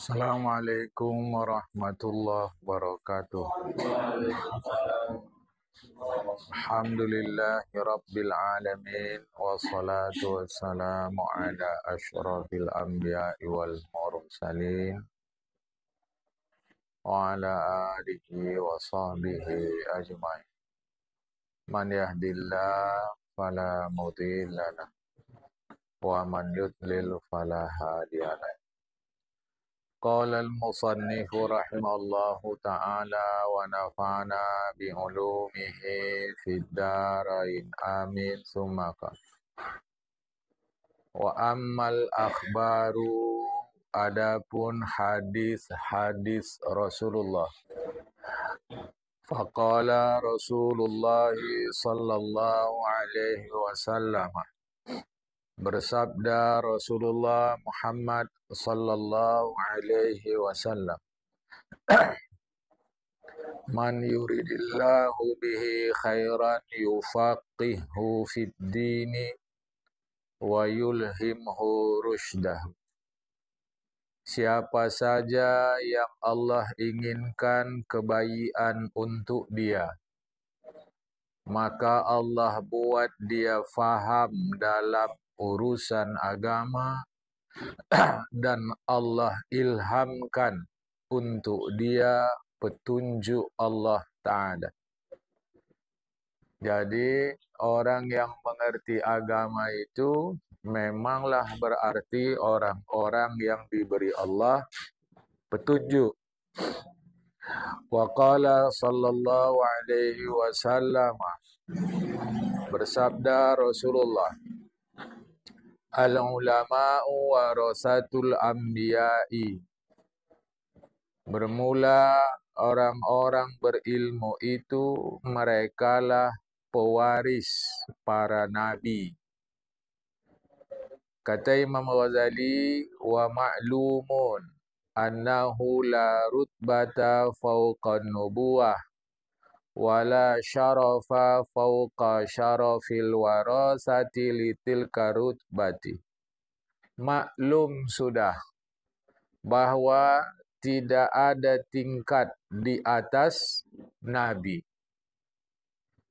Assalamualaikum warahmatullahi wabarakatuh. Alhamdulillahi rabbil alamin. Wassalatu wassalamu ala asyrafil anbiya'i wal mursalin. Wa ala alihi wa sahbihi ajma'in. Man yahdillah fala mudilla lahu. Wa man yudlil fala hadiya lahu. قال المصنف رحمه الله تعالى ونفعنا بعلومه في الدارين آمين ثم قال وأما الأخبار adapun hadis Rasulullah faqala Rasulullah sallallahu alaihi wasallam bersabda Rasulullah Muhammad sallallahu alaihi wasallam, man yuridillahu bihi khairan yufaqihu fid dini wa yulhimhu rushdah. Siapa saja yang Allah inginkan kebaikan untuk dia, maka Allah buat dia faham dalam urusan agama dan Allah ilhamkan untuk dia petunjuk Allah Ta'ala. Jadi orang yang mengerti agama itu memanglah berarti orang-orang yang diberi Allah petunjuk. Wa qala sallallahu alaihi wasallam, bersabda Rasulullah, al-ulama'u warasatul anbiya'i. Bermula orang-orang berilmu itu merekalah pewaris para nabi. Kata Imam Ghazali, wa ma'lumun annahu la rutbata fawqa nubuwah wala syarafa fawqa syarafil warasati litilka rutbati. Maklum sudah bahwa tidak ada tingkat di atas Nabi.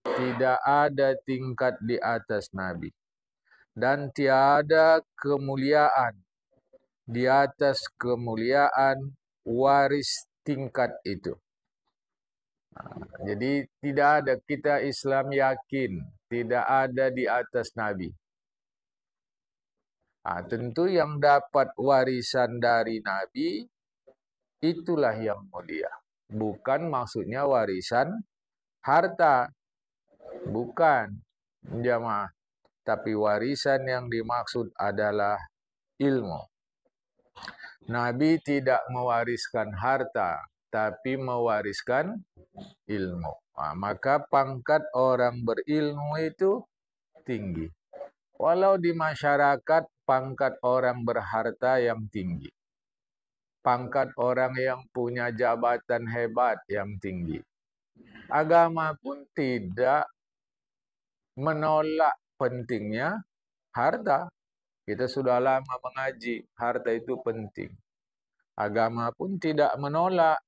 Tidak ada tingkat di atas Nabi. Dan tiada kemuliaan di atas kemuliaan waris tingkat itu. Jadi tidak ada, kita Islam yakin tidak ada di atas Nabi. Tentu yang dapat warisan dari Nabi itulah yang mulia. Bukan maksudnya warisan harta. Bukan, jamaah. Tapi warisan yang dimaksud adalah ilmu. Nabi tidak mewariskan harta, tapi mewariskan ilmu. Maka pangkat orang berilmu itu tinggi. Walau di masyarakat pangkat orang berharta yang tinggi. Pangkat orang yang punya jabatan hebat yang tinggi. Agama pun tidak menolak pentingnya harta. Kita sudah lama mengaji, harta itu penting. Agama pun tidak menolak.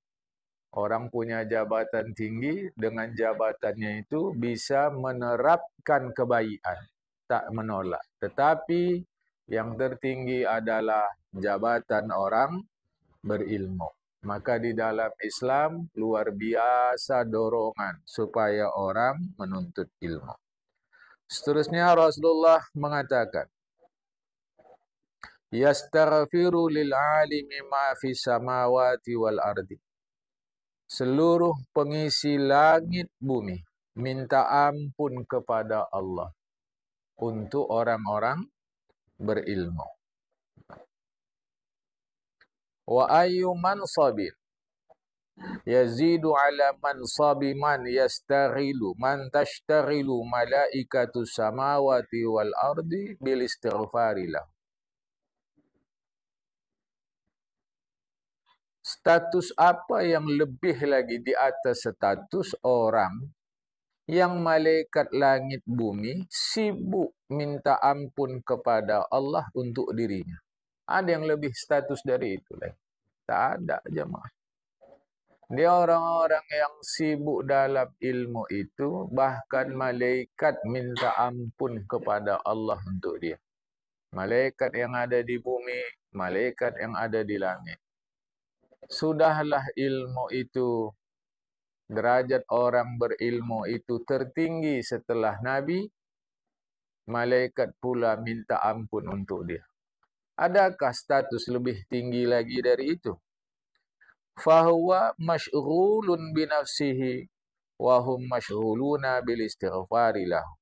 Orang punya jabatan tinggi, dengan jabatannya itu bisa menerapkan kebaikan. Tak menolak. Tetapi yang tertinggi adalah jabatan orang berilmu. Maka di dalam Islam luar biasa dorongan supaya orang menuntut ilmu. Seterusnya Rasulullah mengatakan, yastaghfiru lil alimi ma fis samawati wal ardi. Seluruh pengisi langit bumi minta ampun kepada Allah untuk orang-orang berilmu. Wa ayyu mansabin yazidu ala mansabi man yastaghilu man tashtaghilu malaikatu samawati wal ardi bil istighfari lahu. Status apa yang lebih lagi di atas status orang yang malaikat langit bumi sibuk minta ampun kepada Allah untuk dirinya? Ada yang lebih status dari itu lagi. Tak ada jemaah. Dia orang-orang yang sibuk dalam ilmu itu, bahkan malaikat minta ampun kepada Allah untuk dia. Malaikat yang ada di bumi, malaikat yang ada di langit. Sudahlah ilmu itu, derajat orang berilmu itu tertinggi setelah Nabi, malaikat pula minta ampun untuk dia. Adakah status lebih tinggi lagi dari itu? Fahuwa masyghulun binafsihi wa hum masyghuluna bil istighfari lahu.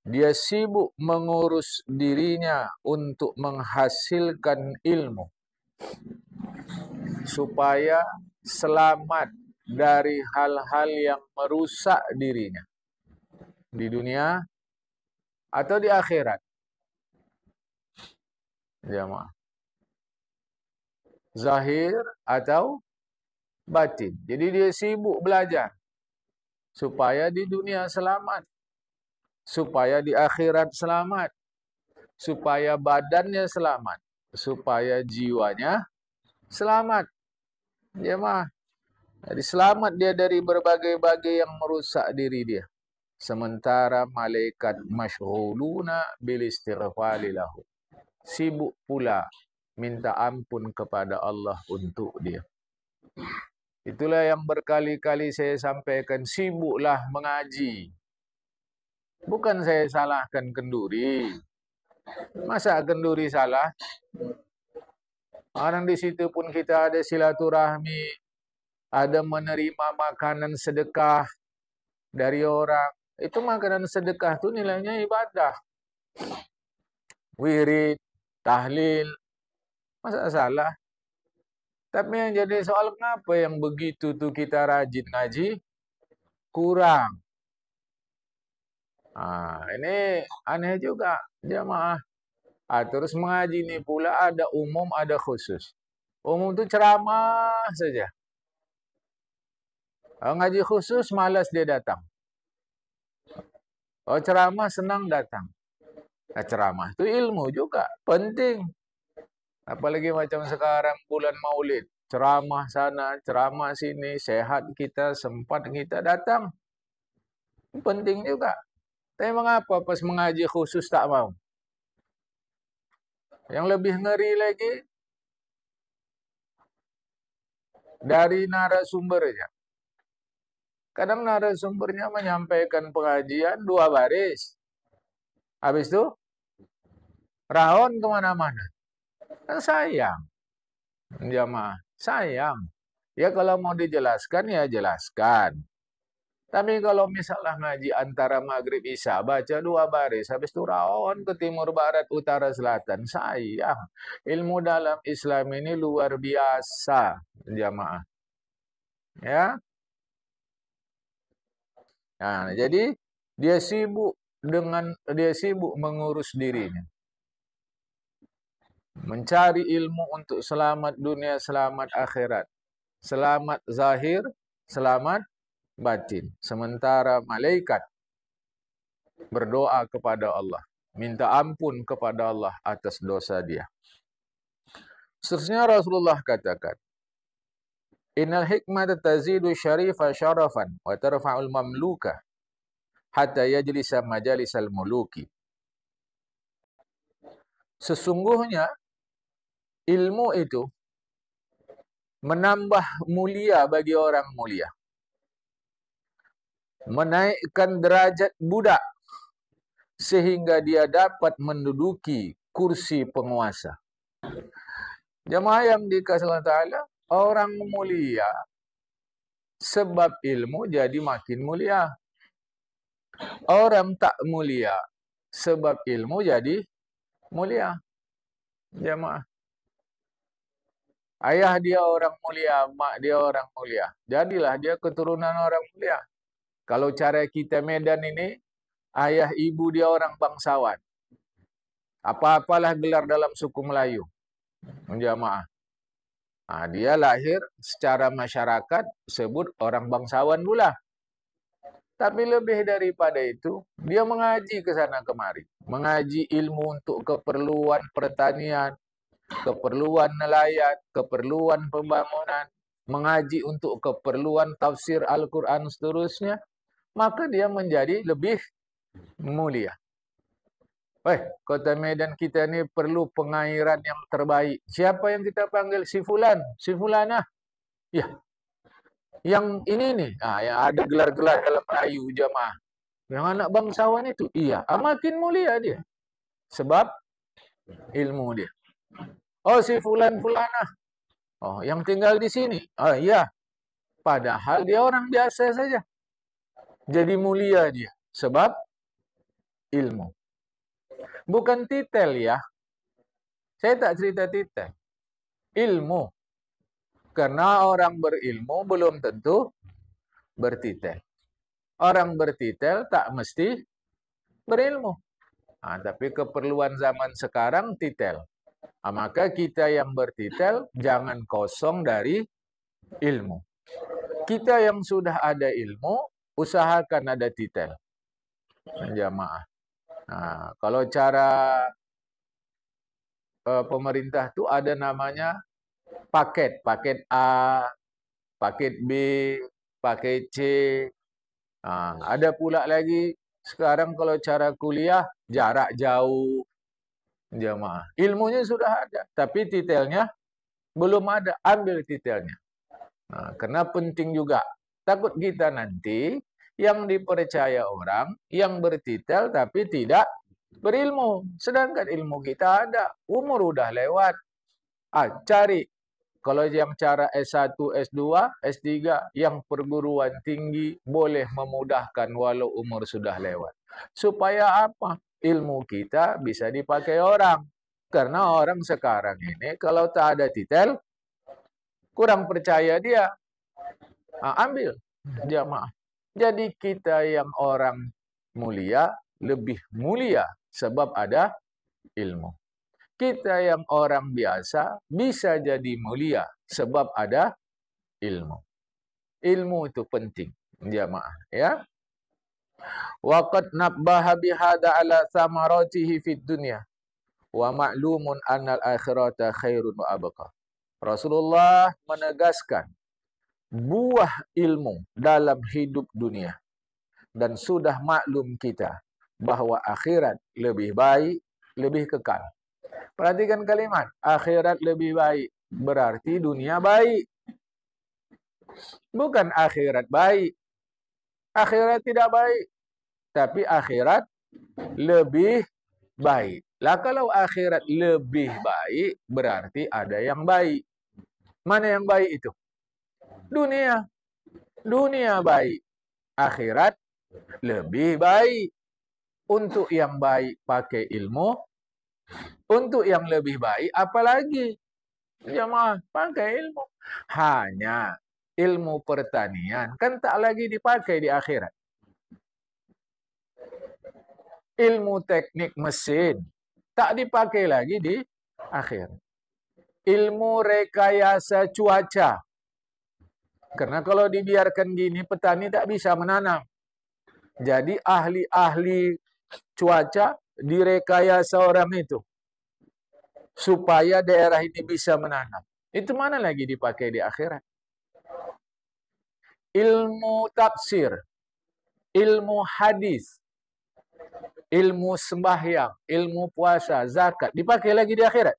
Dia sibuk mengurus dirinya untuk menghasilkan ilmu supaya selamat dari hal-hal yang merusak dirinya di dunia atau di akhirat. Jemaah. Zahir atau batin. Jadi dia sibuk belajar supaya di dunia selamat, supaya di akhirat selamat, supaya badannya selamat, supaya jiwanya selamat. Jemaah. Jadi selamat dia dari berbagai-bagai yang merusak diri dia. Sementara malaikat masyghuluna bil istighfari lahu. Sibuk pula minta ampun kepada Allah untuk dia. Itulah yang berkali-kali saya sampaikan, sibuklah mengaji. Bukan saya salahkan kenduri. Masa kenduri salah? Orang di situ pun kita ada silaturahmi, ada menerima makanan sedekah dari orang. Itu makanan sedekah itu nilainya ibadah. Wirid, tahlil, masa salah? Tapi yang jadi soal, kenapa yang begitu tuh kita rajin ngaji kurang? Ini aneh juga jemaah. Terus mengaji ini pula ada umum, ada khusus. Umum itu ceramah saja. Ngaji khusus malas dia datang. Ceramah senang datang. Ceramah itu ilmu juga, penting. Apalagi macam sekarang bulan Maulid, ceramah sana, ceramah sini, sehat kita, sempat kita datang. Penting juga. Tapi mengapa pas mengaji khusus tak mau? Yang lebih ngeri lagi, dari narasumbernya. Kadang narasumbernya menyampaikan pengajian 2 baris. Habis itu, rahon kemana-mana. Kan sayang. Jamaah, sayang. Ya kalau mau dijelaskan, ya jelaskan. Tapi kalau misalnya ngaji antara maghrib isya, baca 2 baris, habis itu rawon ke timur, barat, utara, selatan, sayang. Ilmu dalam Islam ini luar biasa, jamaah. Ya. Nah, jadi dia sibuk mengurus dirinya. Mencari ilmu untuk selamat dunia, selamat akhirat. Selamat zahir, selamat batin. Sementara malaikat berdoa kepada Allah, minta ampun kepada Allah atas dosa dia. Seterusnya Rasulullah katakan, Innal hikmata tazidu syarifa syarafan wa tarfa'ul mamluka hatta yajlisa majalisal muluki. Sesungguhnya ilmu itu menambah mulia bagi orang mulia. Menaikkan derajat budak sehingga dia dapat menduduki kursi penguasa. Jemaah yang dikasihi Allah Ta'ala, orang mulia sebab ilmu jadi makin mulia. Orang tak mulia sebab ilmu jadi mulia. Jemaah. Ayah dia orang mulia, mak dia orang mulia. Jadilah dia keturunan orang mulia. Kalau cara kita Medan ini, ayah ibu dia orang bangsawan. Apa-apalah gelar dalam suku Melayu. Jemaah. Dia lahir secara masyarakat sebut orang bangsawan pula. Tapi lebih daripada itu, dia mengaji ke sana kemari. Mengaji ilmu untuk keperluan pertanian, keperluan nelayan, keperluan pembangunan, mengaji untuk keperluan tafsir Al-Quran seterusnya, maka dia menjadi lebih mulia. Kota Medan kita ni perlu pengairan yang terbaik. Siapa yang kita panggil? Si Fulan, si Fulanah. Ya, yang ini nih, yang ada gelar-gelar dalam Melayu jamaah. Yang anak bangsawan itu, iya, makin mulia dia. Sebab ilmu dia. Oh, si Fulan Fulanah. Oh, yang tinggal di sini. Oh, iya. Padahal dia orang biasa saja. Jadi mulia dia. Sebab ilmu. Bukan titel ya. Saya tak cerita titel. Ilmu. Karena orang berilmu belum tentu bertitel. Orang bertitel tak mesti berilmu. Tapi keperluan zaman sekarang titel. Maka kita yang bertitel jangan kosong dari ilmu. Kita yang sudah ada ilmu, usahakan ada titel. Jamaah. Kalau cara pemerintah tu ada namanya paket. Paket A, paket B, paket C. Ada pula lagi sekarang kalau cara kuliah jarak jauh. Jamaah. Ilmunya sudah ada, tapi titelnya belum ada. Ambil titelnya. Karena penting juga. Takut kita nanti yang dipercaya orang yang bertitel tapi tidak berilmu. Sedangkan ilmu kita ada. Umur udah lewat. Cari. Kalau yang cara S1, S2, S3 yang perguruan tinggi boleh memudahkan walau umur sudah lewat. Supaya apa? Ilmu kita bisa dipakai orang. Karena orang sekarang ini kalau tak ada titel, kurang percaya dia. Ambil jamaah. Jadi kita yang orang mulia, lebih mulia sebab ada ilmu. Kita yang orang biasa bisa jadi mulia sebab ada ilmu. Ilmu itu penting, jamaah, ya. Waqad nabbaha bihada ala thamaratihi fid dunya wa ma'lumun annal akhirata khairun wa abqa. Rasulullah menegaskan buah ilmu dalam hidup dunia dan sudah maklum kita bahwa akhirat lebih baik, lebih kekal. Perhatikan kalimat, akhirat lebih baik berarti dunia baik. Bukan akhirat baik. Akhirat tidak baik. Tapi akhirat lebih baik. Lah kalau akhirat lebih baik, berarti ada yang baik. Mana yang baik itu? Dunia. Dunia baik. Akhirat lebih baik. Untuk yang baik pakai ilmu. Untuk yang lebih baik apalagi? Jamaah, pakai ilmu. Hanya ilmu pertanian kan tak lagi dipakai di akhirat. Ilmu teknik mesin tak dipakai lagi di akhir. Ilmu rekayasa cuaca. Karena kalau dibiarkan gini, petani tak bisa menanam. Jadi ahli-ahli cuaca direkayasa orang itu. Supaya daerah ini bisa menanam. Itu mana lagi dipakai di akhirat? Ilmu tafsir. Ilmu hadis. Ilmu sembahyang, ilmu puasa, zakat, dipakai lagi di akhirat?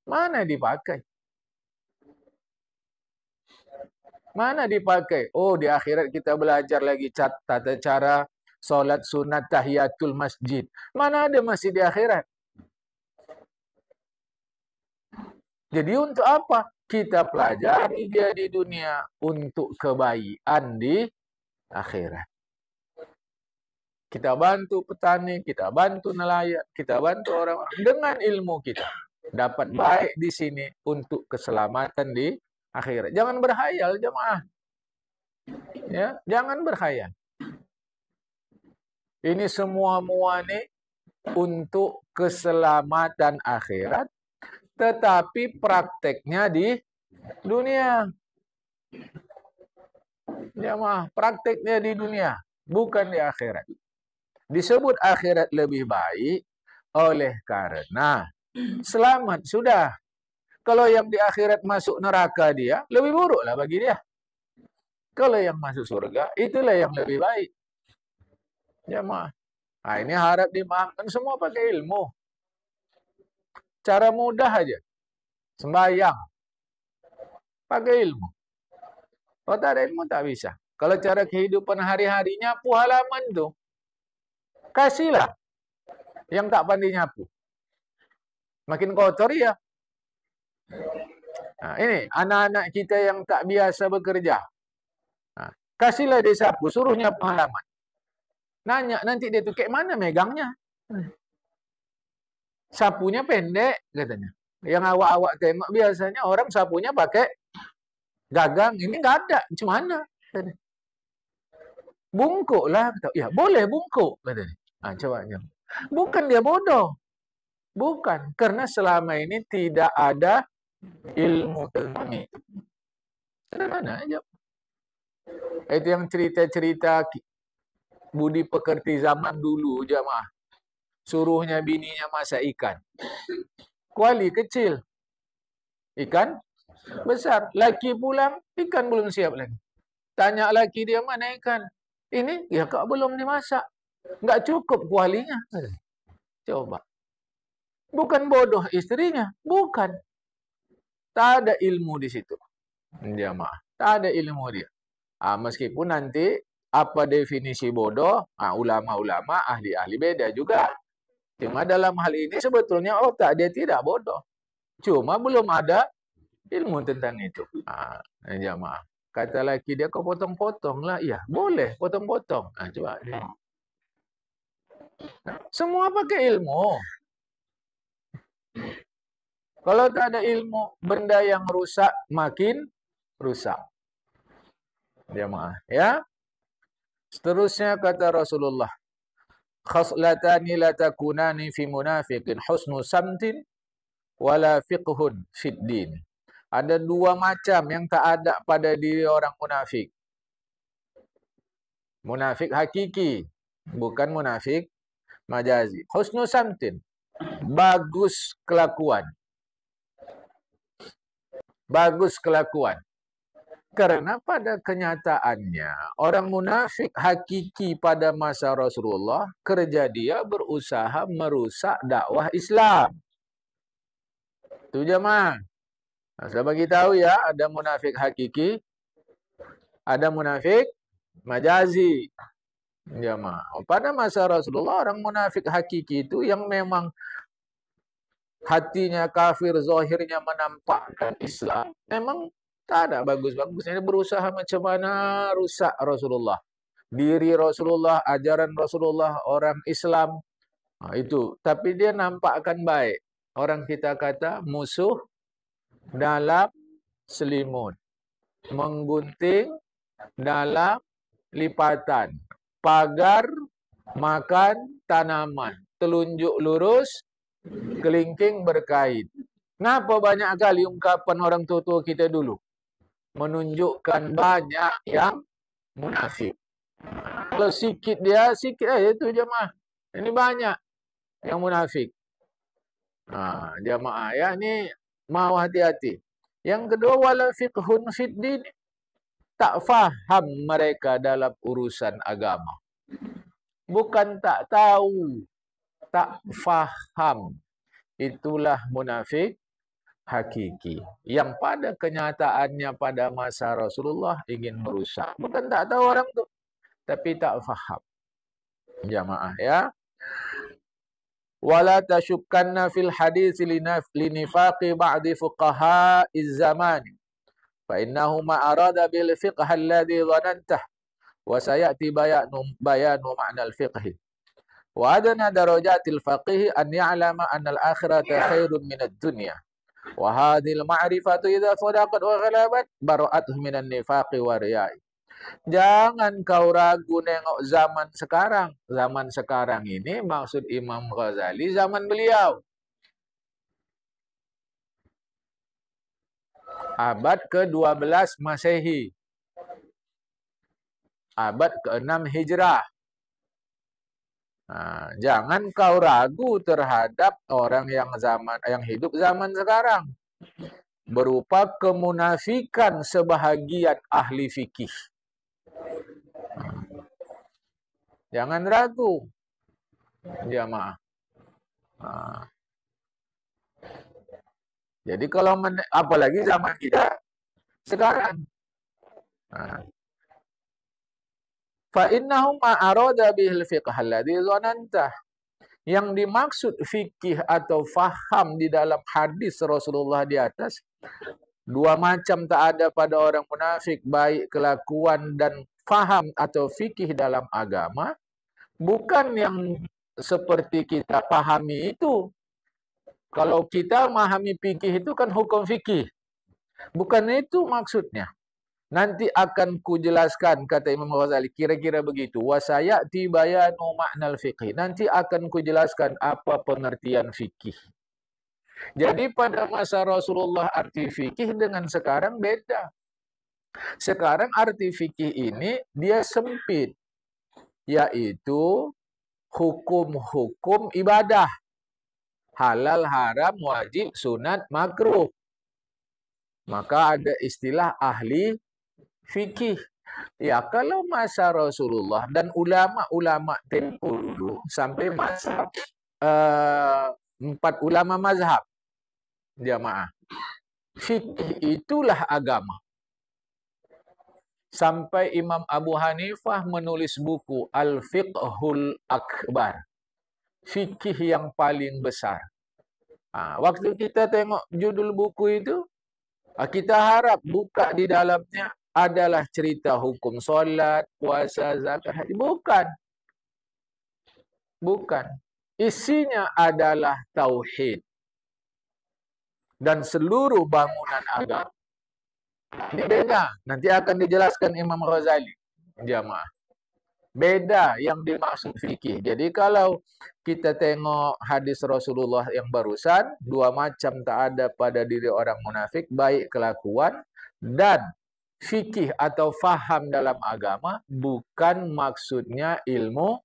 Mana dipakai? Mana dipakai? Oh, di akhirat kita belajar lagi tata cara solat sunat tahiyatul masjid. Mana ada masih di akhirat? Jadi untuk apa? Kita pelajari dia di dunia untuk kebaikan di akhirat. Kita bantu petani, kita bantu nelayan, kita bantu orang-orang dengan ilmu kita. Dapat baik di sini untuk keselamatan di akhirat. Jangan berhayal, jemaah. Ya, jangan berhayal. Ini semua nih untuk keselamatan akhirat, tetapi prakteknya di dunia. Jemaah, prakteknya di dunia, bukan di akhirat. Disebut akhirat lebih baik oleh karena Selamat, sudah. Kalau yang di akhirat masuk neraka dia, lebih buruklah bagi dia. Kalau yang masuk surga, itulah yang lebih baik. Jamaah. Nah, ini harap dimaafkan semua pakai ilmu. Cara mudah aja. Sembahyang. Pakai ilmu. Kalau tak ada ilmu, tak bisa. Kalau cara kehidupan hari-harinya, nyapu halaman tu, kasihlah yang tak pandai nyapu. Makin kotor ya. Nah, ini anak-anak kita yang tak biasa bekerja. Nah, kasihlah dia sapu, suruh nyapu halaman. Nanya nanti dia tu, kayak mana megangnya? Sapunya pendek katanya. Yang awak-awak tengok biasanya orang sapunya pakai gagang. Ini nggak ada. Macam mana? Bungkuk lah. Ya boleh bungkuk katanya. Nah, coba. Bukan dia bodoh. Bukan. Karena selama ini tidak ada ilmu tentang itu. Sederhana aja. Itu yang cerita-cerita budi pekerti zaman dulu, jamaah. Suruhnya bininya masak ikan. Kuali kecil. Ikan besar. Laki pulang, ikan belum siap lagi. Tanya laki dia, mana ikan? Ini, ya kak belum dimasak. Nggak cukup kualinya. Coba. Bukan bodoh istrinya. Bukan. Tak ada ilmu di situ. Jamaah. Tak ada ilmu dia. Meskipun nanti apa definisi bodoh, ulama-ulama, ahli-ahli beda juga. Cuma dalam hal ini sebetulnya otak dia tidak bodoh. Cuma belum ada ilmu tentang itu. Jamaah. Kata laki dia, kau potong-potong lah. Ya, boleh potong-potong. Coba. Semua pakai ilmu. Kalau tak ada ilmu, benda yang rusak makin rusak. Jamaah. Ya. Seterusnya kata Rasulullah, khaslatani la takunani fi munafiqin husnu samtin wala fiqhun fid din. Ada dua macam yang tak ada pada diri orang munafik. Munafik hakiki, bukan munafik majazi. Husnu samtin, bagus kelakuan. Bagus kelakuan. Karena pada kenyataannya, orang munafik hakiki pada masa Rasulullah, kerja dia berusaha merusak dakwah Islam. Itu jemaah. Saya bagi tahu ya, ada munafik hakiki, ada munafik majazi. Jemaah. Pada masa Rasulullah, orang munafik hakiki itu yang memang hatinya kafir, zahirnya menampakkan Islam, memang tak ada bagus-bagusnya. Dia berusaha macam mana rusak Rasulullah. Diri Rasulullah, ajaran Rasulullah, orang Islam. Itu. Tapi dia nampakkan baik. Orang kita kata musuh dalam selimut. Menggunting dalam lipatan. Pagar makan tanaman. Telunjuk lurus, kelingking berkait. Kenapa banyak kali ungkapan orang tua-tua kita dulu? Menunjukkan banyak yang munafik. Kalau sikit dia, sikit aja tu jemaah. Ini banyak yang munafik. Jemaah ya, ni mau hati-hati. Yang kedua, wala fiqhun fid din. Tak faham mereka dalam urusan agama. Bukan tak tahu, tak faham. Itulah munafik hakiki. Yang pada kenyataannya pada masa Rasulullah ingin merusak. Bukan tak tahu orang tu, tapi tak faham. Jamaah ya. Wala tashukkanna fil hadits linifaqi ba'di fuqaha'iz zaman. Fa innahu ma arada bil fiqh alladhi dhanantah wa sayati bayanu ma'na al fiqh. Wa adna darajatil faqih an ya'lama anna al akhirata khairun min ad-dunya. Wa hadhil ma'rifatu idza sadaqat wa ghalabat bara'atuh minan nifaqi wa riya'i. Jangan kau ragu nengok zaman sekarang. Zaman sekarang ini maksud Imam Ghazali zaman beliau. Abad ke-12 Masehi. Abad ke-6 Hijrah. Jangan kau ragu terhadap orang yang hidup zaman sekarang, berupa kemunafikan sebahagian ahli fikih. Jangan ragu, jamaah. Jadi kalau apalagi zaman kita sekarang. Fa innahum a'rada bihil fiqh alladhi dhananta. Yang dimaksud fikih atau faham di dalam hadis Rasulullah di atas, dua macam tak ada pada orang munafik, baik kelakuan dan faham atau fikih dalam agama, bukan yang seperti kita pahami itu. Kalau kita memahami fikih itu kan hukum fikih. Bukan itu maksudnya. Nanti akan kujelaskan, kata Imam Ghazali, kira-kira begitu. Wasayati bayanu ma'nal fiqh. Nanti akan kujelaskan apa pengertian fikih. Jadi pada masa Rasulullah arti fikih dengan sekarang beda. Sekarang arti fikih ini dia sempit, yaitu hukum-hukum ibadah. Halal, haram, wajib, sunat, makruh. Maka ada istilah ahli fikih. Ya, kalau masa Rasulullah dan ulama-ulama tempo dulu sampai masa 4 ulama mazhab, jamaah, fikih itulah agama. Sampai Imam Abu Hanifah menulis buku Al-Fiqhul Akbar, fikih yang paling besar. Waktu kita tengok judul buku itu, kita harap buka di dalamnya adalah cerita hukum solat, puasa, zakat, haji. Bukan. Isinya adalah tauhid dan seluruh bangunan agama. Ini beda. Nanti akan dijelaskan Imam Ghazali, jamaah. Beda yang dimaksud fikih. Jadi kalau kita tengok hadis Rasulullah yang barusan, dua macam tak ada pada diri orang munafik, baik kelakuan dan fikih atau faham dalam agama, bukan maksudnya ilmu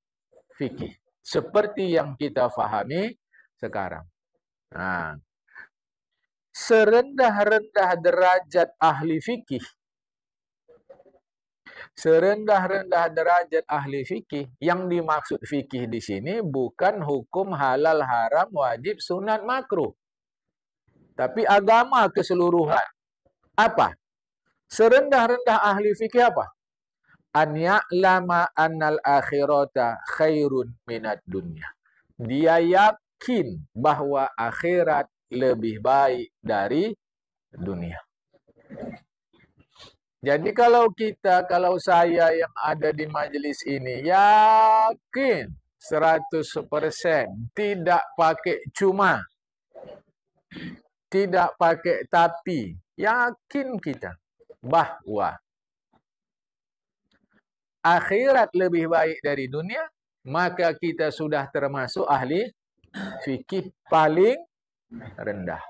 fikih seperti yang kita fahami sekarang. Serendah-rendah derajat ahli fikih, serendah-rendah derajat ahli fikih, yang dimaksud fikih di sini bukan hukum halal, haram, wajib, sunat, makruh, tapi agama keseluruhan. Apa? Serendah-rendah ahli fikih apa? An ya'lama annal akhirata khairun minad dunya. Dia yakin bahwa akhirat lebih baik dari dunia. Jadi kalau saya yang ada di majelis ini yakin 100%, tidak pakai cuma, tidak pakai tapi, yakin kita bahwa akhirat lebih baik dari dunia, maka kita sudah termasuk ahli fikih paling rendah.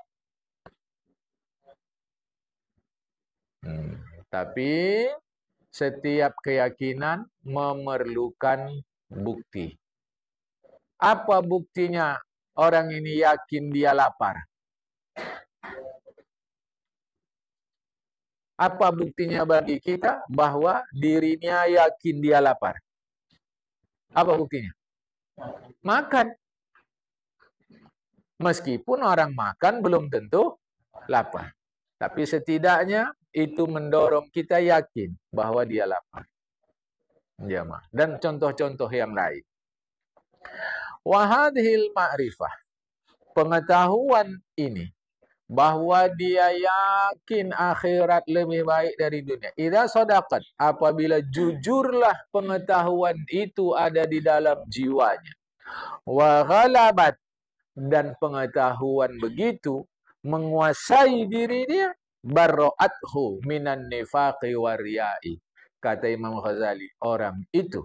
Tapi setiap keyakinan memerlukan bukti. Apa buktinya orang ini yakin dia lapar? Apa buktinya bagi kita bahwa dirinya yakin dia lapar? Apa buktinya? Makan. Meskipun orang makan belum tentu lapar. Tapi setidaknya itu mendorong kita yakin bahwa dia lapar. Jamaah. Dan contoh-contoh yang lain. Wahadhil ma'rifah. Pengetahuan ini, bahwa dia yakin akhirat lebih baik dari dunia. Idza sadaqat, apabila jujurlah pengetahuan itu ada di dalam jiwanya. Wa ghalabat, dan pengetahuan begitu menguasai diri dia, barra'athu minan nifaqi wariyai. Kata Imam Ghazali, orang itu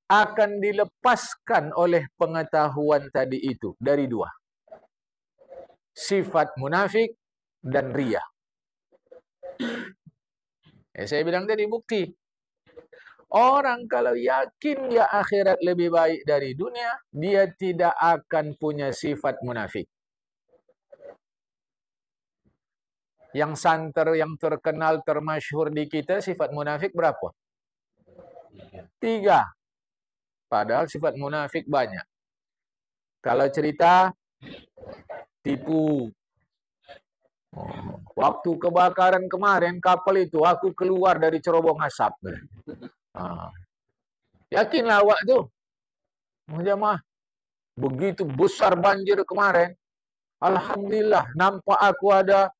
akan dilepaskan oleh pengetahuan tadi itu dari dua, sifat munafik dan riya. Saya bilang tadi bukti. Orang kalau yakin dia akhirat lebih baik dari dunia, dia tidak akan punya sifat munafik. Yang santer, yang terkenal, termasyhur di kita, sifat munafik berapa? 3. Padahal sifat munafik banyak. Kalau cerita, tipu. Waktu kebakaran kemarin, kapal itu, aku keluar dari cerobong asap. Yakinlah awak tu. Jemaah, begitu besar banjir kemarin. Alhamdulillah, nampak aku ada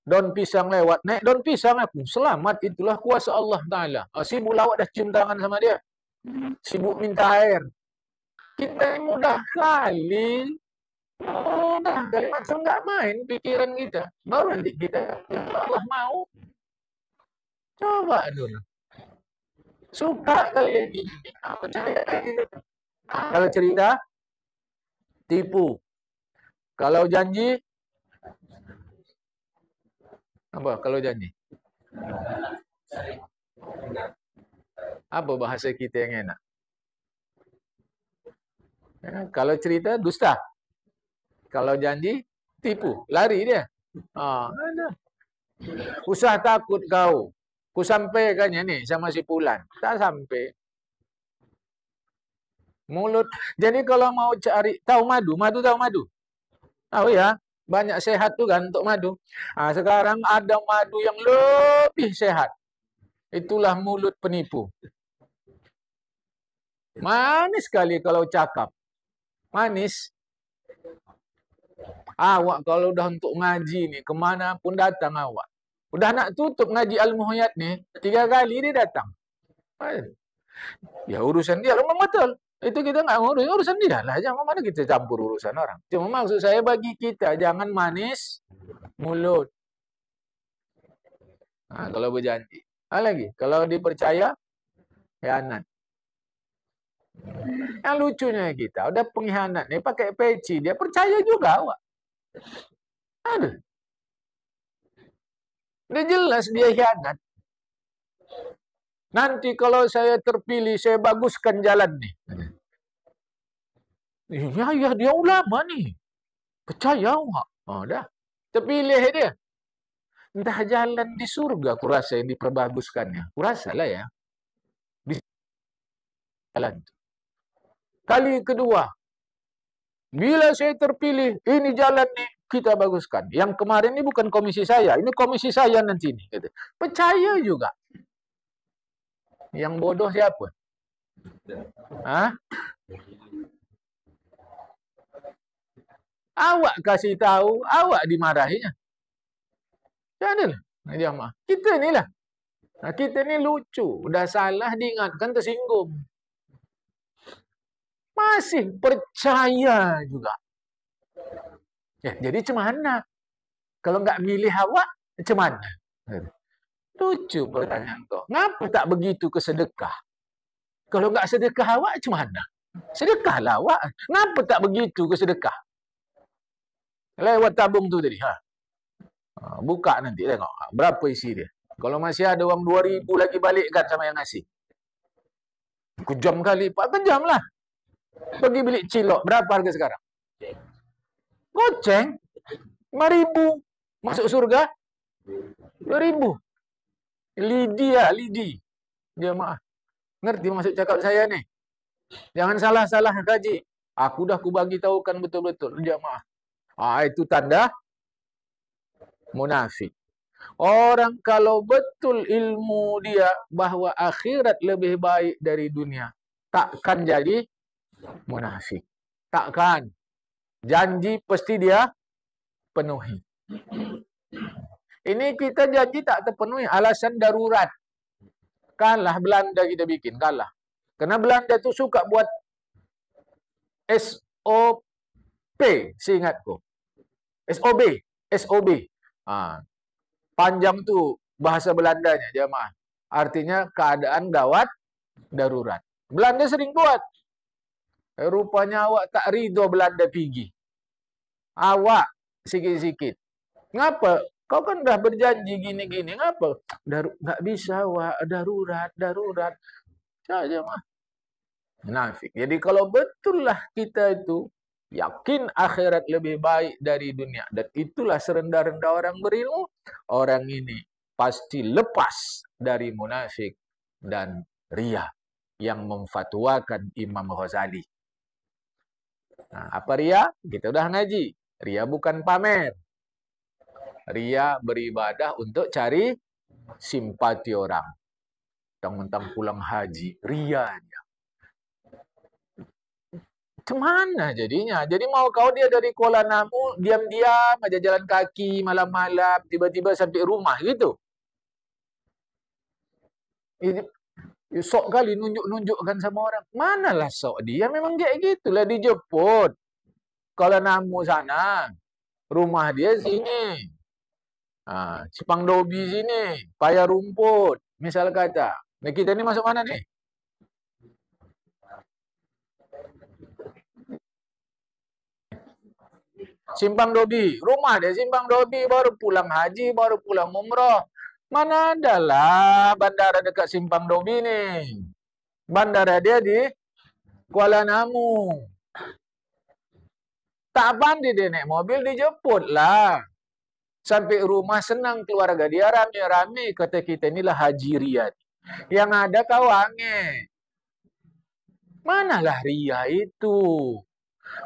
daun pisang lewat. Naik daun pisang aku. Selamat, itulah kuasa Allah Ta'ala. Sibuk lawak dah cium tangan sama dia. Sibuk minta air. Kita mudah kali. Mudah kali. Macam tak main pikiran kita. Baru nanti kita, ya Allah mau. Coba dulu. Suka kali ini. Percaya gitu. Kalau cerita, tipu. Kalau janji, apa kalau janji? Apa bahasa kita yang enak? Kalau cerita, dusta. Kalau janji, tipu. Lari dia. Usah takut kau. Ku sampaikannya nih sama si Pulan. Tak sampai. Mulut. Jadi kalau mau cari, tahu madu? Madu tahu madu? Tahu ya? Banyak sehat tuh kan untuk madu. Sekarang ada madu yang lebih sehat. Itulah mulut penipu. Manis sekali kalau cakap. Manis. Awak kalau udah untuk ngaji nih, kemana pun datang awak. Udah nak tutup ngaji Al-Muhyad nih, 3 kali dia datang. Ya urusan dia, memang betul. Itu kita nggak ngurus, urusan dia lah. Jangan mana kita campur urusan orang. Cuma maksud saya bagi kita, jangan manis mulut. Kalau berjanji. Lagi, kalau dipercaya, khianat. Yang lucunya kita, udah pengkhianat nih, pakai peci, dia percaya juga awak. Aduh. Dia jelas dia khianat. Nanti kalau saya terpilih, saya baguskan jalan nih. Ya, dia ulama nih. Percaya awak. Dah. Terpilih dia. Entah jalan di surga, kurasa yang diperbaguskannya. Kurasa lah ya. Di jalan. Kali kedua. Bila saya terpilih, ini jalan nih. Kita baguskan. Yang kemarin ini bukan komisi saya. Ini komisi saya nanti ini. Percaya juga. Yang bodoh siapa? Awak kasih tahu, awak dimarahinya. Jadilah. Kita ni lah. Kita ni lucu. Udah salah diingatkan tersinggung. Masih percaya juga. Ya, jadi macam mana? Kalau nggak milih awak, macam mana? Lucu pertanyaan kau. Ngapa tak begitu ke sedekah? Kalau nggak sedekah awak, macam mana? Sedekahlah awak. Ngapa tak begitu ke sedekah? Lewat tabung tu tadi. Buka nanti tengok. Berapa isi dia? Kalau masih ada uang 2.000 lagi balikkan sama yang ngasih. Kejam kali. 4 jam lah. Pergi beli cilok. Berapa harga sekarang? Goceng. 5.000. Masuk surga? 2.000. Lidi. Dia maaf. Ngerti maksud cakap saya nih? Jangan salah-salah kaji. Aku dah bagi tahukan betul-betul. Dia maaf. Itu tanda munafik. Orang kalau betul ilmu dia bahwa akhirat lebih baik dari dunia, takkan jadi munafik. Takkan. Janji pasti dia penuhi. Ini kita janji tak terpenuhi. Alasan darurat. Kalah Belanda kita bikin. Kalah. Karena Belanda tu suka buat SOP. Seingatku. SOB. Panjang tu bahasa Belandanya. Jamaah. Artinya keadaan gawat darurat. Belanda sering buat. Rupanya awak tak ridho Belanda pergi. Awak sikit-sikit. Ngapa? Kau kan dah berjanji gini-gini. Ngapa? Tak bisa awak. Darurat. Jemaah. Munafik. Jadi kalau betul lah kita itu yakin akhirat lebih baik dari dunia, dan itulah serendah-rendah orang berilmu, orang ini pasti lepas dari munafik dan riya yang memfatwakan Imam Ghazali. Nah, apa riya? Kita udah ngaji. Riya bukan pamer. Riya beribadah untuk cari simpati orang. Mentang-mentang pulang haji, riya. Kemana jadinya? Jadi mau kau dia dari Kuala Namu, diam-diam aja jalan kaki malam-malam, tiba-tiba sampai rumah gitu. Ini sok kali nunjuk-nunjukkan sama orang. Manalah sok dia, memang kayak gitulah, dijemput. Kuala Namu sana, rumah dia sini. Simpang Dobi sini, Paya Rumput, misal kata. Nah, kita ini masuk mana nih? Simpang Dobi, rumah dia Simpang Dobi, baru pulang haji, baru pulang umroh. Mana adalah bandara dekat Simpang Dobi nih? Bandara dia di Kuala Namu. Tak pandai dia naik mobil, dijemput lah. Sampai rumah senang keluarga dia, rame-rame. Kata kita, inilah Haji Riyad. Yang ada kau aneh. Manalah Ria itu?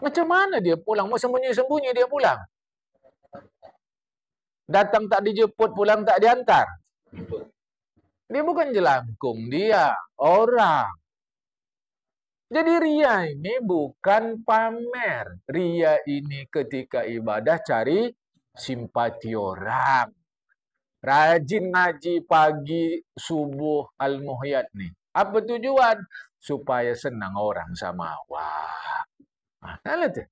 Macam mana dia pulang? Mau sembunyi-sembunyi dia pulang. Datang tak dijemput, pulang tak diantar. Dia bukan jelangkung, dia orang. Jadi ria ini bukan pamer. Ria ini ketika ibadah cari simpati orang. Rajin ngaji pagi subuh Al-Muhyad nih. Apa tujuan? Supaya senang orang sama awak. Lihat ya.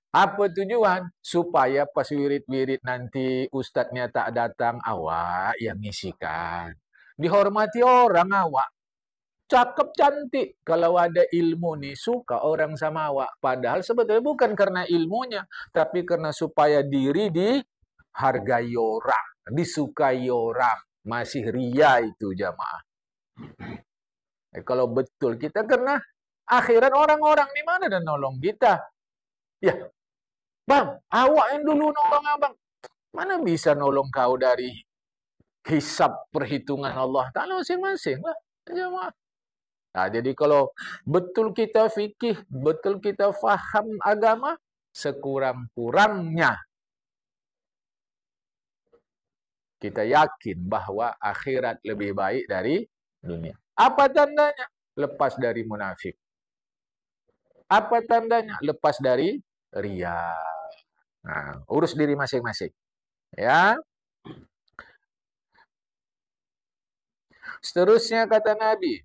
Apa tujuan? Supaya pas wirid-wirid nanti ustadznya tak datang, awak yang ngisikan. Dihormati orang awak. Cakep cantik. Kalau ada ilmu nih, suka orang sama awak. Padahal sebetulnya bukan karena ilmunya, tapi karena supaya diri dihargai orang, disukai orang. Masih ria itu jamaah. Kalau betul kita kena akhirat, orang-orang di mana dan nolong kita? Ya, bang, awak yang dulu nolong abang. Mana bisa nolong kau dari hisab perhitungan Allah Ta'ala masing-masing lah. Jamaah. Nah, jadi kalau betul kita fikih, betul kita faham agama, sekurang-kurangnya kita yakin bahwa akhirat lebih baik dari dunia. Apa tandanya? Lepas dari munafik. Apa tandanya? Lepas dari riya. Nah, urus diri masing-masing. Ya. Seterusnya kata Nabi,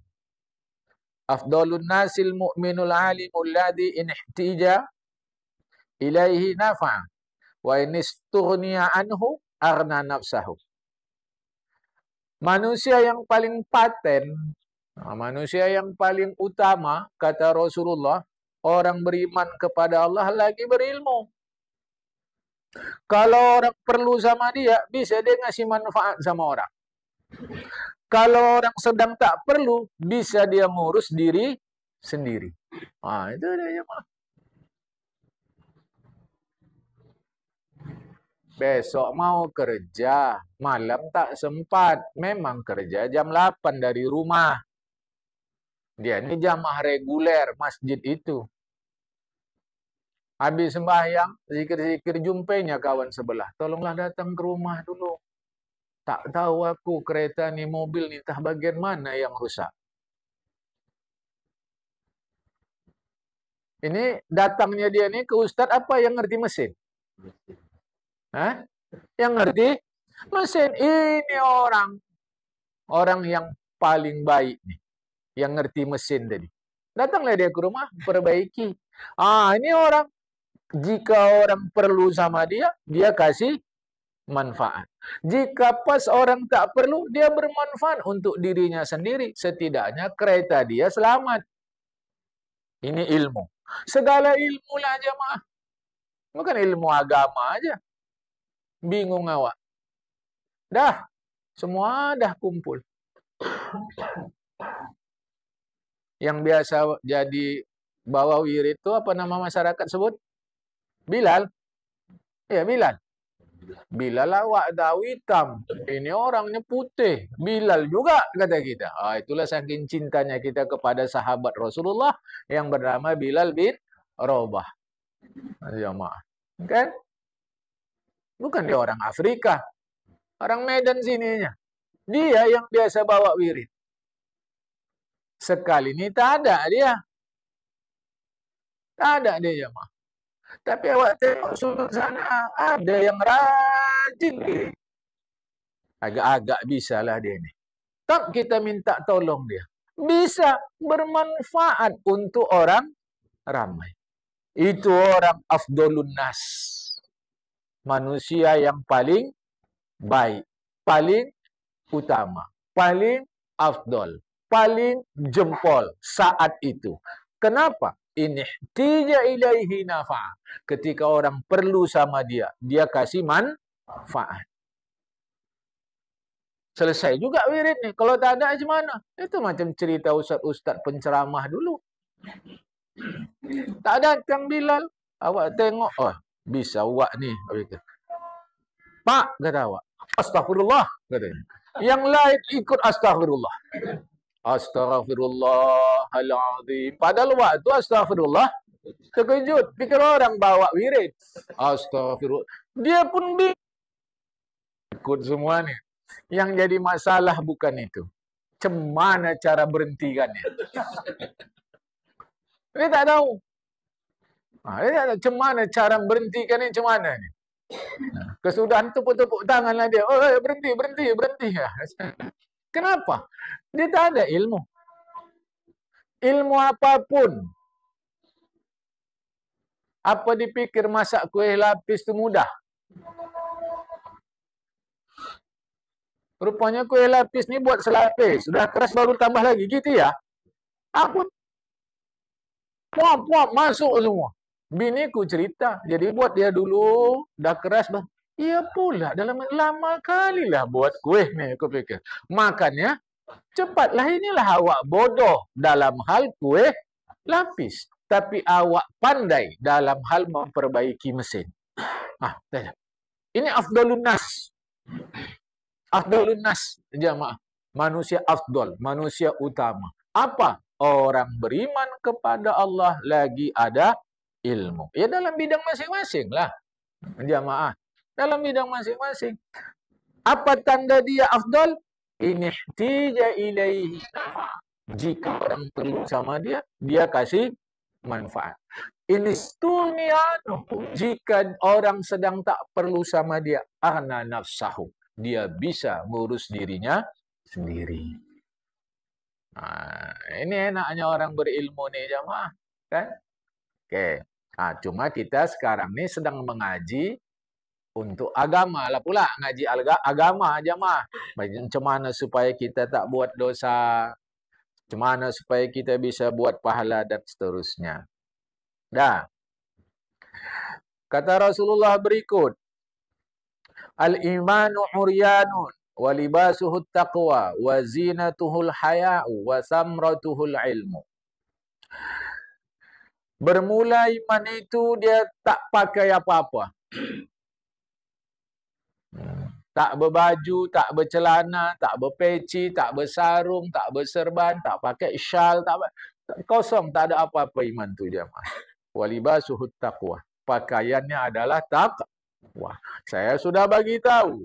afdalun nasil mu'minul alimul ladhi in ihtija ilaihi nafa' wa in istughniya anhu aghna nafsahu. Manusia yang paling paten, manusia yang paling utama, kata Rasulullah, orang beriman kepada Allah lagi berilmu. Kalau orang perlu sama dia, bisa dia ngasih manfaat sama orang. Kalau orang sedang tak perlu, bisa dia ngurus diri sendiri. Itu dia. Besok mau kerja, malam tak sempat. Memang kerja jam 8 dari rumah. Dia ini jamaah reguler masjid itu. Habis sembahyang, zikir-zikir, jumpainya kawan sebelah. Tolonglah datang ke rumah dulu. Tak tahu aku kereta ni, mobil ni, entah bagian mana yang rusak. Ini datangnya dia ni ke ustaz apa yang ngerti mesin? Yang ngerti mesin. Ini orang yang paling baik nih, yang ngerti mesin tadi. Datanglah dia ke rumah, perbaiki. Ini orang, jika orang perlu sama dia, dia kasih manfaat. Jika pas orang tak perlu, dia bermanfaat untuk dirinya sendiri. Setidaknya kereta dia selamat. Ini ilmu. Segala ilmu lah jemaah. Bukan ilmu agama aja. Bingung awak. Dah, semua dah kumpul. Yang biasa jadi bawa wirid itu apa nama masyarakat sebut? Bilal. Ya, Bilal. Bilal awak tahu hitam. Ini orangnya putih. Bilal juga, kata kita. Itulah saking cintanya kita kepada sahabat Rasulullah yang bernama Bilal bin Rabah. Jamaah. Kan? Bukan dia orang Afrika. Orang Medan sininya. Dia yang biasa bawa wirid. Sekali ini tak ada dia. Tak ada dia, jamaah. Tapi awak tengok sudut sana, ada yang rajin. Agak-agak bisalah dia ni. Tak kita minta tolong dia. Bisa bermanfaat untuk orang ramai. Itu orang afdolun nas. Manusia yang paling baik. Paling utama. Paling afdol. Paling jempol saat itu. Kenapa? Inihtija ilaihi nafa'a. Ketika orang perlu sama dia, dia kasih manfaat. Selesai juga wirid nih. Kalau tak ada macam mana? Itu macam cerita ustaz-ustaz penceramah dulu. Tak ada Kang Bilal. Awak tengok, bisa awak ni. Pak, kata awak. Astaghfirullah, katanya. Yang lain ikut astaghfirullah. Astaghfirullahaladzim. Padahal waktu astaghfirullah, terkejut. Pikir orang bawa wirid. Astaghfirullah. Dia pun ikut semua ni. Yang jadi masalah bukan itu. Cemana cara berhentikannya. Dia tak tahu. Dia tak tahu cemana cara berhentikannya, cemana ni. Kesudahan tepuk-tepuk tanganlah dia. Berhenti. Kenapa? Dia tak ada ilmu. Ilmu apapun. Apa dipikir masak kuih lapis itu mudah? Rupanya kuih lapis ni buat selapis. Sudah keras baru tambah lagi. Gitu ya? Aku puap, masuk semua. Biniku cerita. Jadi buat dia dulu. Dah keras. Iya pula. Dalam lama kali lah buat kuih ni. Aku pikir. Makanya, cepatlah inilah awak bodoh dalam hal kuih lapis. Tapi awak pandai dalam hal memperbaiki mesin. Ini afdalun nas. Afdalun nas, jamaah. Manusia afdal, manusia utama. Apa? Orang beriman kepada Allah lagi ada ilmu. Ya dalam bidang masing-masing lah. Jamaah. Dalam bidang masing-masing. Apa tanda dia afdal? Inihtija ilaihi. Jika orang perlu sama dia, dia kasih manfaat. Inistunianu. Jika orang sedang tak perlu sama dia, ana nafsahu. Dia bisa ngurus dirinya sendiri. Ini enaknya orang berilmu nih, jamaah. Kan? Oke. Cuma kita sekarang ini sedang mengaji untuk agama lah pula. Ngaji agama, jamaah. Macam mana supaya kita tak buat dosa. Macam mana supaya kita bisa buat pahala dan seterusnya. Dah. Kata Rasulullah berikut. Al-imanu uryanun wa libasuhut taqwa wa zinatuhul haya'u wa samratuhul ilmu. Bermula iman itu dia tak pakai apa-apa. Tak berbaju, tak bercelana, tak berpeci, tak bersarung, tak berserban, tak pakai syal, kosong, tak ada apa-apa iman tu jemaah. Wa libasuhut taqwa. Pakaiannya adalah taqwa. Wah, saya sudah bagi tahu.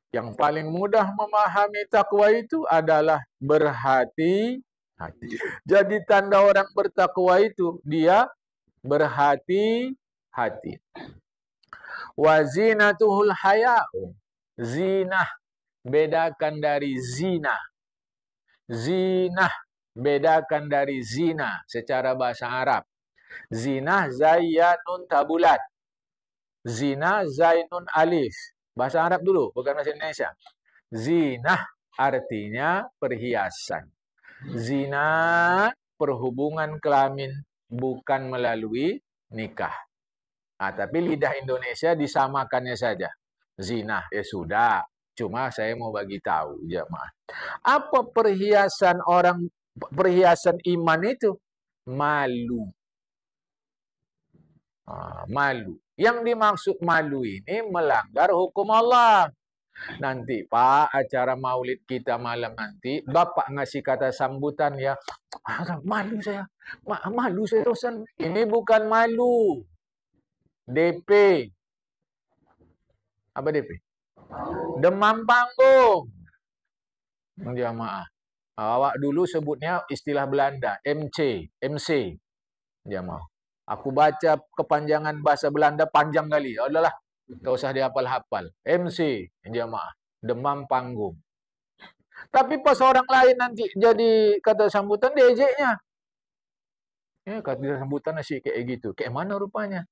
Yang paling mudah memahami takwa itu adalah berhati-hati. Jadi tanda orang bertakwa itu dia berhati-hati. Wa zinatuhul haya'u. Zinah bedakan dari zina. Zinah bedakan dari zina secara bahasa Arab. Zinah zayyanun tabulat. Zina zainun alif. Bahasa Arab dulu, bukan bahasa Indonesia. Zinah artinya perhiasan. Zina perhubungan kelamin bukan melalui nikah. Tapi lidah Indonesia disamakannya saja. Zina, sudah. Cuma saya mau bagi tahu jemaah. Apa perhiasan iman itu? Malu. Malu. Yang dimaksud malu ini melanggar hukum Allah. Nanti Pak, acara maulid kita malam nanti, Bapak ngasih kata sambutan ya. Malu saya. Malu saya terusan. Ini bukan malu. DP. Apa DP? Demam panggung. Jamaah. Awak dulu sebutnya istilah Belanda, MC. Jamaah. Aku baca kepanjangan bahasa Belanda panjang kali. Udahlah, tak usah dihafal-hafal. MC, jamaah. Demam panggung. Tapi pas orang lain nanti jadi kata sambutan, dia ejeknya. Kata sambutan nasi kayak gitu. Kayak mana rupanya?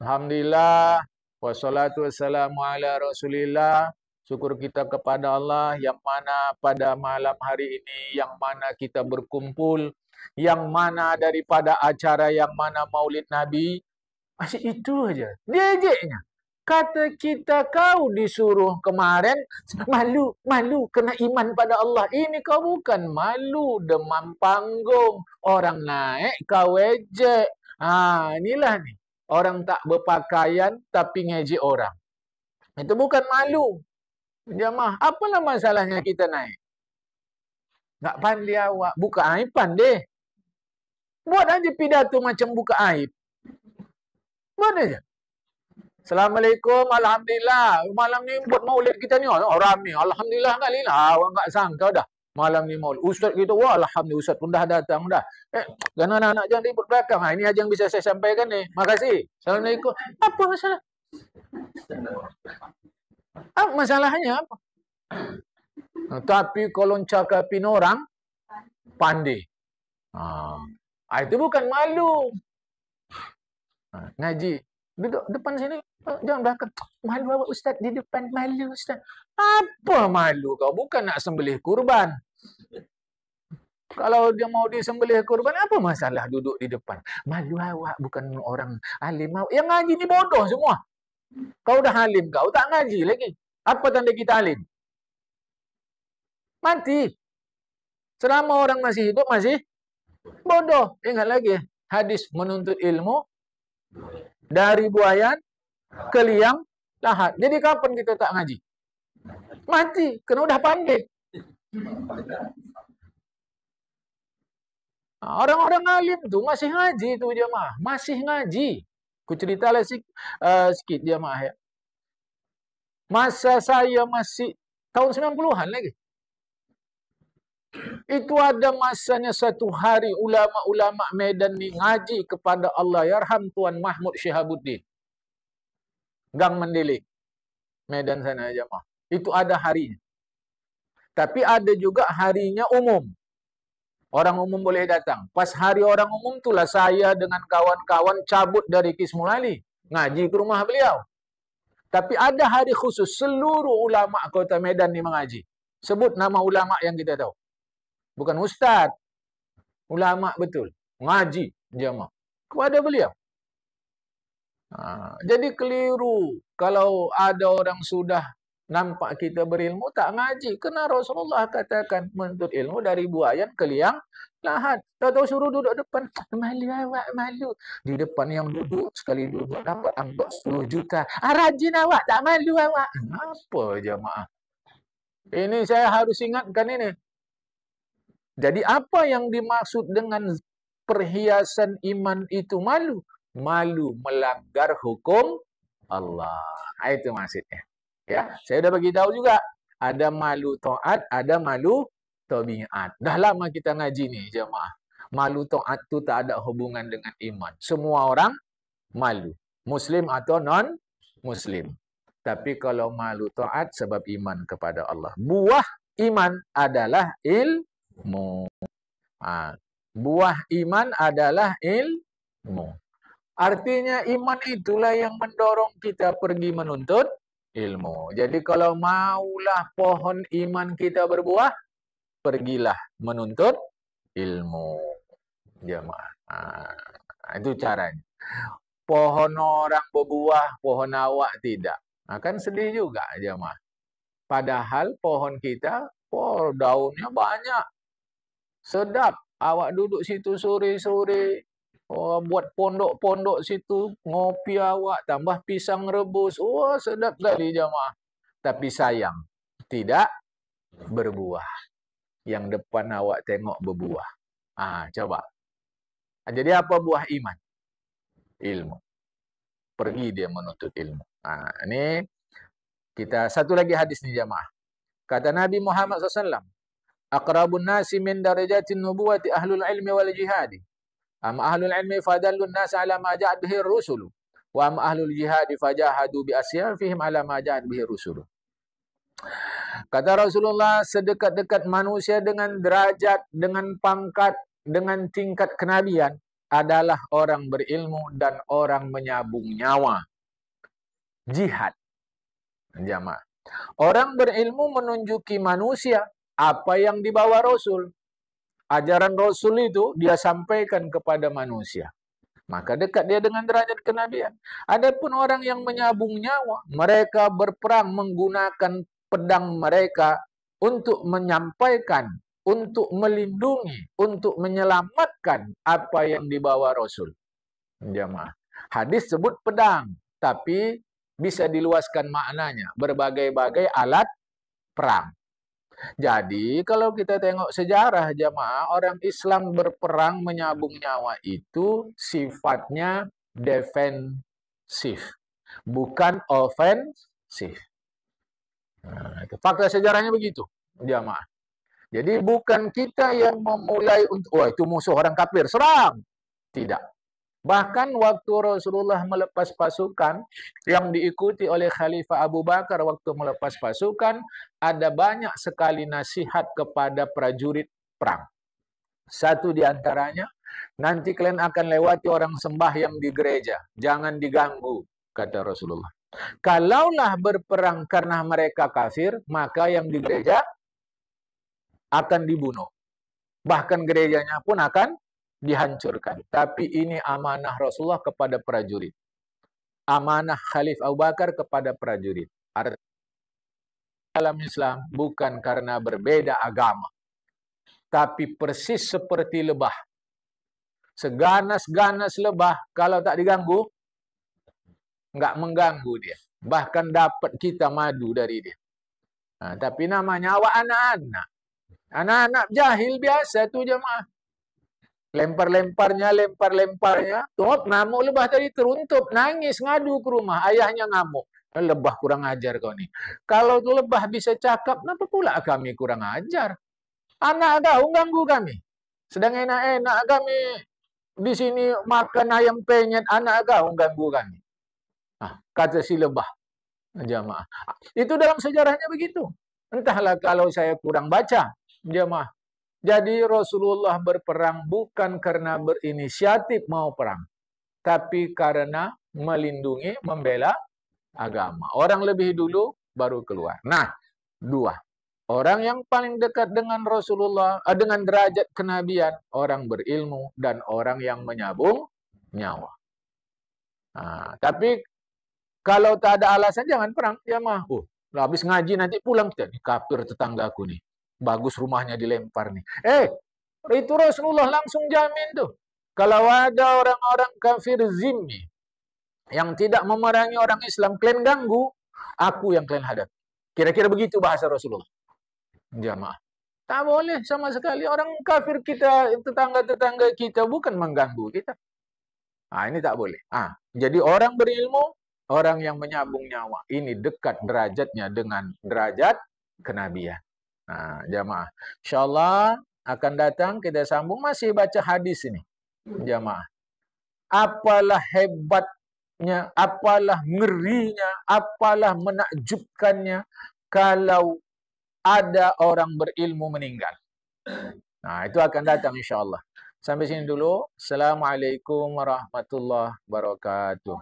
Alhamdulillah. Wassalatu wassalamu ala rasulillah. Syukur kita kepada Allah yang mana pada malam hari ini, yang mana kita berkumpul, yang mana daripada acara yang mana maulid Nabi, masih itu aja. Dia ejeknya. Kata kita kau disuruh kemarin, malu kena iman pada Allah. Ini kau bukan malu, demam panggung. Orang naik kau ejek. Inilah nih. Orang tak berpakaian tapi ngejek orang. Itu bukan malu. Jamaah, apalah masalahnya kita naik? Tak pandai awak. Buka aib pandai. Buat aja pidato macam buka aib. Buat aja. Assalamualaikum, Alhamdulillah. Malam ni buat maulid kita ni. Ramai. Alhamdulillah kali lah. Awak tak sangka dah. Malam ni maulid. Ustaz kita, wah Alhamdulillah Ustaz pun dah datang dah. Kan anak-anak jangan ribut belakang. Ini aja yang bisa saya sampaikan ni. Makasih. Assalamualaikum. Apa masalah? Apa masalahnya apa? Tapi kalau cakapin orang, pandai. Itu bukan malu. Ngaji. Duduk depan sini. Jangan belakang. Malu awak Ustaz di depan. Malu Ustaz. Apa malu kau? Bukan nak sembelih kurban. Kalau dia mau disembelih kurban, apa masalah duduk di depan? Malu awak. Bukan orang alim. Yang ngaji ni bodoh semua. Kau dah alim, kau tak ngaji lagi. Apa tanda kita alim? Mati. Selama orang masih hidup, masih bodoh. Ingat lagi, hadis menuntut ilmu dari buayan ke liang lahat. Jadi kapan kita tak ngaji? Mati. Kena udah pandai. Orang-orang alim tu masih ngaji tu jemaah. Masih ngaji. Aku ceritalah sikit jemaah ya. Masa saya masih tahun 90-an lagi. Itu ada masanya satu hari ulama-ulama Medan ni ngaji kepada Allah. Yarham Tuan Mahmud Syihabuddin. Gang Mendilik. Medan sana jemaah. Itu ada harinya. Tapi ada juga harinya umum. Orang umum boleh datang. Pas hari orang umum itulah saya dengan kawan-kawan cabut dari Kismulali. Ngaji ke rumah beliau. Tapi ada hari khusus seluruh ulama kota Medan ni mengaji. Sebut nama ulama yang kita tahu. Bukan ustaz. Ulama betul. Ngaji jemaah kepada beliau. Jadi keliru kalau ada orang sudah nampak kita berilmu tak ngaji. Kena Rasulullah katakan menuntut ilmu dari buayan ke liang lahat. Tahu suruh duduk depan. Malu awak, malu. Di depan yang duduk, sekali duduk dapat anggap 10 juta. Rajin awak, tak malu awak. Apa jemaah? Ini saya harus ingatkan ini. Jadi apa yang dimaksud dengan perhiasan iman itu malu? Malu melanggar hukum Allah. Itu maksudnya. Ya, saya dah bagi tahu juga. Ada malu taat, ada malu tabiat. Dah lama kita ngaji ni jemaah. Malu taat tu tak ada hubungan dengan iman. Semua orang malu. Muslim atau non-muslim. Tapi kalau malu taat sebab iman kepada Allah. Buah iman adalah ilmu. Buah iman adalah ilmu. Artinya iman itulah yang mendorong kita pergi menuntut ilmu. Jadi kalau maulah pohon iman kita berbuah, pergilah menuntut ilmu. Jemaah. Itu caranya. Pohon orang berbuah, pohon awak tidak. Kan sedih juga jemaah. Padahal pohon kita, daunnya banyak. Sedap. Awak duduk situ sore-sore. Buat pondok-pondok situ. Ngopi awak. Tambah pisang rebus. Sedap kali jemaah. Tapi sayang. Tidak berbuah. Yang depan awak tengok berbuah. Coba. Jadi apa buah iman? Ilmu. Pergi dia menuntut ilmu. Ini kita satu lagi hadis ni jemaah. Kata Nabi Muhammad SAW. Aqrabun nasi min darajatin nubuwati ahlul ilmi wal jihadi. Amma ahlul ilmi fadallun nas ala ma ja'at bihi rusulu. Wa amma ahlul jihadi fajahadu bi asyafihim ala ma ja'at bihi rusulu. Kata Rasulullah, sedekat-dekat manusia dengan derajat, dengan pangkat, dengan tingkat kenabian adalah orang berilmu dan orang menyabung nyawa. Jihad. Jamaah. Orang berilmu menunjuki manusia apa yang dibawa Rasul. Ajaran Rasul itu dia sampaikan kepada manusia. Maka dekat dia dengan derajat kenabian. Adapun orang yang menyabung nyawa, mereka berperang menggunakan pedang mereka untuk menyampaikan, untuk melindungi, untuk menyelamatkan apa yang dibawa Rasul. Jamaah. Hadis sebut pedang, tapi bisa diluaskan maknanya. Berbagai-bagai alat perang. Jadi kalau kita tengok sejarah jamaah, orang Islam berperang menyabung nyawa itu sifatnya defensif, bukan ofensif. Fakta sejarahnya begitu jamaah. Jadi bukan kita yang memulai untuk, itu musuh orang kafir, serang. Tidak. Bahkan waktu Rasulullah melepas pasukan yang diikuti oleh Khalifah Abu Bakar waktu melepas pasukan, ada banyak sekali nasihat kepada prajurit perang. Satu di antaranya, nanti kalian akan lewati orang sembahyang di gereja. Jangan diganggu, kata Rasulullah. Kalaulah berperang karena mereka kafir, maka yang di gereja akan dibunuh. Bahkan gerejanya pun akan dihancurkan. Tapi ini amanah Rasulullah kepada prajurit. Amanah Khalifah Abu Bakar kepada prajurit. Dalam Islam bukan karena berbeda agama, tapi persis seperti lebah. Seganas-ganas lebah, kalau tak diganggu, enggak mengganggu dia. Bahkan dapat kita madu dari dia. Tapi namanya awak anak-anak. Anak-anak jahil biasa tu jemaah. Lempar-lemparnya. Tengok ngamuk lebah tadi teruntup. Nangis, ngadu ke rumah. Ayahnya ngamuk. Lebah kurang ajar kau ni. Kalau tu lebah bisa cakap, kenapa pula kami kurang ajar? Anak kau ganggu kami. Sedang enak-enak kami di sini makan ayam penyet. Anak kau ganggu kami. Kata si lebah. Jamaah. Itu dalam sejarahnya begitu. Entahlah kalau saya kurang baca. Jamaah. Jadi Rasulullah berperang bukan karena berinisiatif mau perang, tapi karena melindungi, membela agama. Orang lebih dulu baru keluar. Nah, dua. Orang yang paling dekat dengan Rasulullah, dengan derajat kenabian, orang berilmu dan orang yang menyabung nyawa. Tapi kalau tak ada alasan jangan perang. Ya mah. Habis ngaji nanti pulang kita. Ini kafir tetanggaku nih. Bagus rumahnya dilempar nih. Itu Rasulullah langsung jamin tuh. Kalau ada orang-orang kafir zimmi yang tidak memerangi orang Islam, kalian ganggu, aku yang kalian hadapi. Kira-kira begitu bahasa Rasulullah. Jamaah. Tak boleh sama sekali. Orang kafir kita, tetangga-tetangga kita bukan mengganggu kita. Ini tak boleh. Jadi orang berilmu, orang yang menyambung nyawa. Ini dekat derajatnya dengan derajat kenabian. Jamaah. InsyaAllah akan datang kita sambung masih baca hadis ini. Jamaah. Apalah hebatnya, apalah ngerinya, apalah menakjubkannya kalau ada orang berilmu meninggal. Itu akan datang insyaAllah. Sampai sini dulu. Assalamualaikum warahmatullahi wabarakatuh.